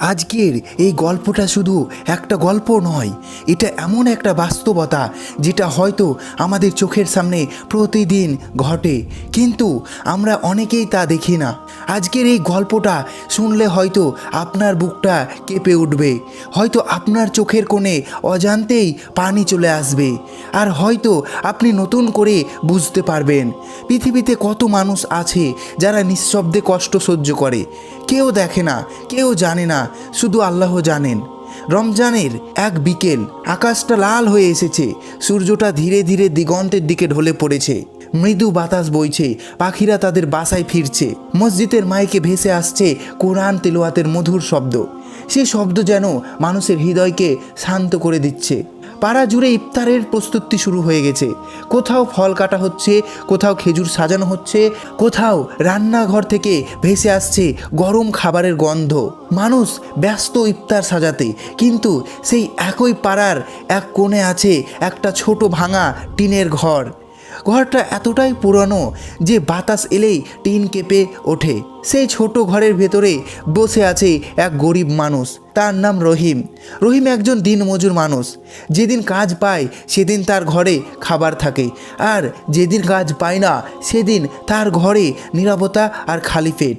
আজকের এই গল্পটা শুধু একটা গল্প নয়, এটা এমন একটা বাস্তবতা যেটা হয়তো আমাদের চোখের সামনে প্রতিদিন ঘটে, কিন্তু আমরা অনেকেই তা দেখি না। আজকের এই গল্পটা শুনলে হয়তো আপনার বুকটা কেঁপে উঠবে, হয়তো আপনার চোখের কোণে অজান্তেই পানি চলে আসবে, আর হয়তো আপনি নতুন করে বুঝতে পারবেন পৃথিবীতে কত মানুষ আছে যারা নিঃশব্দে কষ্ট সহ্য করে। কেউ দেখে না, কেউ জানে না, শুধু আল্লাহ জানেন। রমজানের এক বিকেল, আকাশটা লাল হয়ে এসেছে, সূর্যটা ধীরে ধীরে দিগন্তের দিকে ঢলে পড়েছে, মৃদু বাতাস বইছে, পাখিরা তাদের বাসায় ফিরছে, মসজিদের মাইকে ভেসে আসছে কোরআন তেলাওয়াতের মধুর শব্দ। সেই শব্দ যেন মানুষের হৃদয়কে শান্ত করে দিচ্ছে। পাড়া জুড়ে ইফতারের প্রস্তুতি শুরু হয়ে গেছে। কোথাও ফল কাটা হচ্ছে, কোথাও খেজুর সাজানো হচ্ছে, কোথাও রান্নাঘর থেকে ভেসে আসছে গরম খাবারের গন্ধ। মানুষ ব্যস্ত ইফতার সাজাতে, কিন্তু সেই একই পাড়ার এক কোণে আছে একটা ছোট ভাঙা টিনের ঘর। ঘরটা এতটাই পুরনো যে বাতাস এলেই টিন কেঁপে ওঠে। সেই ছোট ঘরের ভেতরে বসে আছে এক গরিব মানুষ, তার নাম রহিম। রহিম একজন দিনমজুর মানুষ। যেদিন কাজ পায় সেদিন তার ঘরে খাবার থাকে, আর যেদিন কাজ পায় না সেদিন তার ঘরে নীরবতা আর খালি পেট।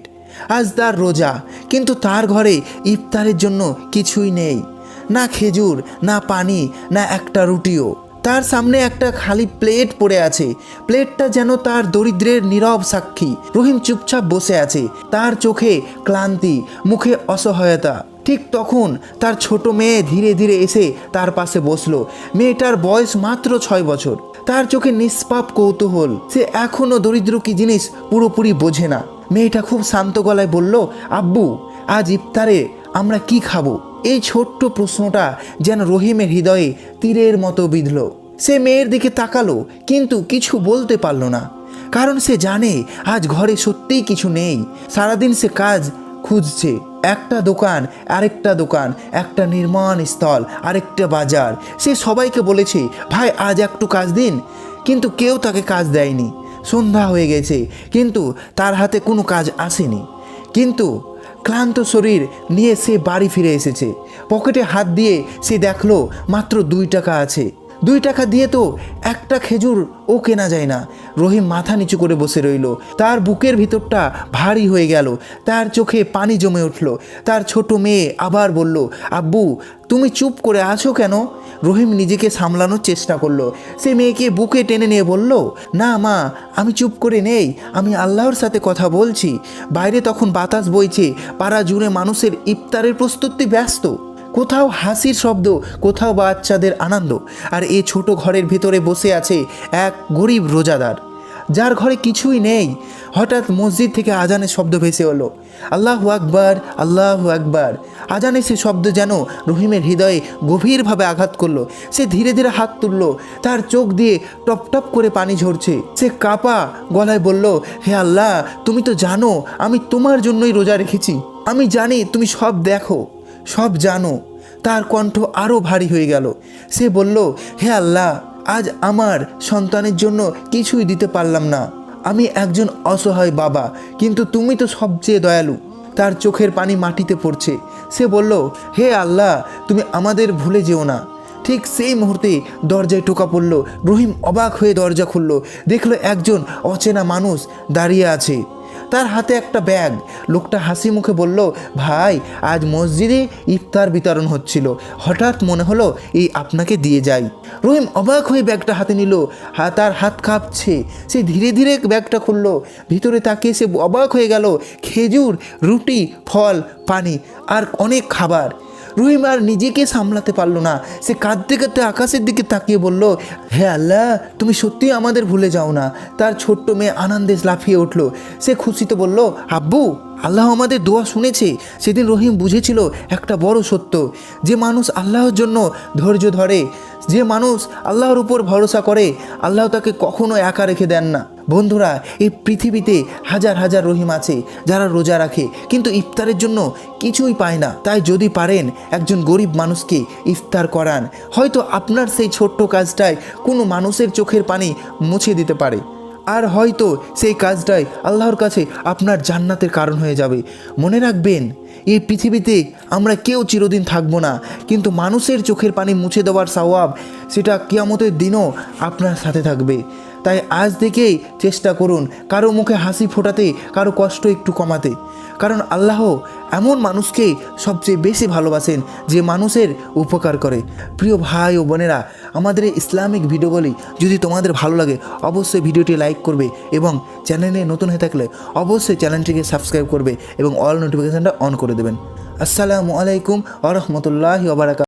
আজ তার রোজা, কিন্তু তার ঘরে ইফতারের জন্য কিছুই নেই, না খেজুর, না পানি, না একটা রুটিও। তার সামনে একটা খালি প্লেট পড়ে আছে। প্লেটটা যেন তার দরিদ্রের নীরব সাক্ষী। রহিম চুপচাপ বসে আছে, তার চোখে ক্লান্তি, মুখে অসহায়তা। ঠিক তখন তার ছোট মেয়ে ধীরে ধীরে এসে তার পাশে বসলো। মেয়েটার বয়স মাত্র 6 বছর। তার চোখে নিষ্পাপ কৌতূহল। সে এখনও দরিদ্র কি জিনিস পুরোপুরি বোঝে না। মেয়েটা খুব শান্ত গলায় বলল, আব্বু, আজ ইফতারে আমরা কি খাবো? এই ছোট্ট প্রশ্নটা যেন রহিমের হৃদয়ে তীরের মতো বিঁধল। সে মেয়ের দিকে তাকালো, কিন্তু কিছু বলতে পারল না, কারণ সে জানে আজ ঘরে সত্যিই কিছু নেই। সারাদিন সে কাজ খুঁজছে, একটা দোকান আরেকটা দোকান, একটা নির্মাণ স্থল আরেকটা বাজার। সে সবাইকে বলেছে, ভাই আজ একটু কাজ দিন, কিন্তু কেউ তাকে কাজ দেয়নি। সন্ধ্যা হয়ে গেছে, কিন্তু তার হাতে কোনো কাজ আসেনি। কিন্তু ক্লান্ত শরীর নিয়ে সে বাড়ি ফিরে এসেছে। পকেটে হাত দিয়ে সে দেখলো মাত্র 2 টাকা আছে। 2 টাকা দিয়ে তো একটা খেজুর ও কেনা যায় না। রহিম মাথা নিচু করে বসে রইল। তার বুকের ভিতরটা ভারী হয়ে গেল, তার চোখে পানি জমে উঠল। তার ছোট মেয়ে আবার বলল, আব্বু, তুমি চুপ করে আছো কেন? রহিম নিজেকে সামলানোর চেষ্টা করলো। সে মেয়েকে বুকে টেনে নিয়ে বলল, না মা, আমি চুপ করে নেই, আমি আল্লাহর সাথে কথা বলছি। বাইরে তখন বাতাস বইছে, পাড়া জুড়ে মানুষের ইফতারের প্রস্তুতি ব্যস্ত। কোথাও হাসির শব্দ, কোথাও বাচ্চাদের আনন্দ। আর এই ছোট ঘরের ভেতরে বসে আছে এক গরিব রোজাদার, যার ঘরে কিছুই নেই। হঠাৎ মসজিদ থেকে আজানের শব্দ ভেসে এলো, আল্লাহু আকবার, আল্লাহু আকবার। আজানের সে শব্দ যেন রহিমের হৃদয়ে গভীরভাবে আঘাত করলো। সে ধীরে ধীরে হাত তুলল, তার চোখ দিয়ে টপ টপ করে পানি ঝরছে। সে কাঁপা গলায় বলল, হে আল্লাহ, তুমি তো জানো আমি তোমার জন্যই রোজা রেখেছি। আমি জানি তুমি সব দেখো, সব জানো। তার কণ্ঠ আরও ভারী হয়ে গেল। সে বলল, হে আল্লাহ, আজ আমার সন্তানের জন্য কিছুই দিতে পারলাম না। আমি একজন অসহায় বাবা, কিন্তু তুমি তো সবচেয়ে দয়ালু। তার চোখের পানি মাটিতে পড়ছে। সে বলল, হে আল্লাহ, তুমি আমাদের ভুলে যেও না। ঠিক সেই মুহূর্তে দরজায় টোকা পড়ল। রহিম অবাক হয়ে দরজা খুলল, দেখলো একজন অচেনা মানুষ দাঁড়িয়ে আছে, তার হাতে একটা ব্যাগ। লোকটা হাসি মুখে বলল, ভাই, আজ মসজিদে ইফতার বিতরণ হচ্ছিল, হঠাৎ মনে হলো এই আপনাকে দিয়ে যাই। রহিম অবাক হয়ে ব্যাগটা হাতে নিল। তার হাত কাঁপছে। সে ধীরে ধীরে ব্যাগটা খুলল। ভিতরে তাকিয়ে সে অবাক হয়ে গেল। খেজুর, রুটি, ফল, পানি আর অনেক খাবার। রহিম আর নিজেকে সামলাতে পারল না। সে কাঁদতে কাঁদতে আকাশের দিকে তাকিয়ে বলল, হে আল্লাহ, তুমি সত্যি আমাদের ভুলে যাও না। তার ছোট্ট মেয়ে আনন্দে লাফিয়ে উঠল। সে খুশিতে বলল, আব্বু, আল্লাহ আমাদের দোয়া শুনেছে। সেদিন রহিম বুঝেছিল একটা বড় সত্য, যে মানুষ আল্লাহর জন্য ধৈর্য ধরে, যে মানুষ আল্লাহর উপর ভরসা করে, আল্লাহ তাকে কখনো একা রেখে দেন না। বন্ধুরা, এই পৃথিবীতে হাজার হাজার রহিম আছে যারা রোজা রাখে, কিন্তু ইফতারের জন্য কিছুই পায় না। তাই যদি পারেন একজন গরিব মানুষকে ইফতার করান, হয়তো আপনার সেই ছোট্ট কাজটাই কোনো মানুষের চোখের পানি মুছে দিতে পারে। আর হয়তো সেই কাজটাই আল্লাহর কাছে আপনার জান্নাতের কারণ হয়ে যাবে। মনে রাখবেন, এই পৃথিবীতে আমরা কেউ চিরদিন থাকবো না, কিন্তু মানুষের চোখের পানি মুছে দেওয়ার সওয়াব সেটা কিয়ামতের দিনও আপনার সাথে থাকবে। তাই আজ থেকেই চেষ্টা করুন কারো মুখে হাসি ফোটাতে, কারো কষ্ট একটু কমাতে। কারণ আল্লাহ এমন মানুষকে সবচেয়ে বেশি ভালোবাসেন যে মানুষের উপকার করে। প্রিয় ভাই ও বোনেরা, আমাদের এই ইসলামিক ভিডিওগুলি যদি তোমাদের ভালো লাগে অবশ্যই ভিডিওটি লাইক করবে এবং চ্যানেলে নতুন হয়ে থাকলে অবশ্যই চ্যানেলটিকে সাবস্ক্রাইব করবে এবং অল নোটিফিকেশানটা অন করে দেবেন। আসসালামু আলাইকুম ওয়া রাহমাতুল্লাহি ওয়া বারাকাতুহু।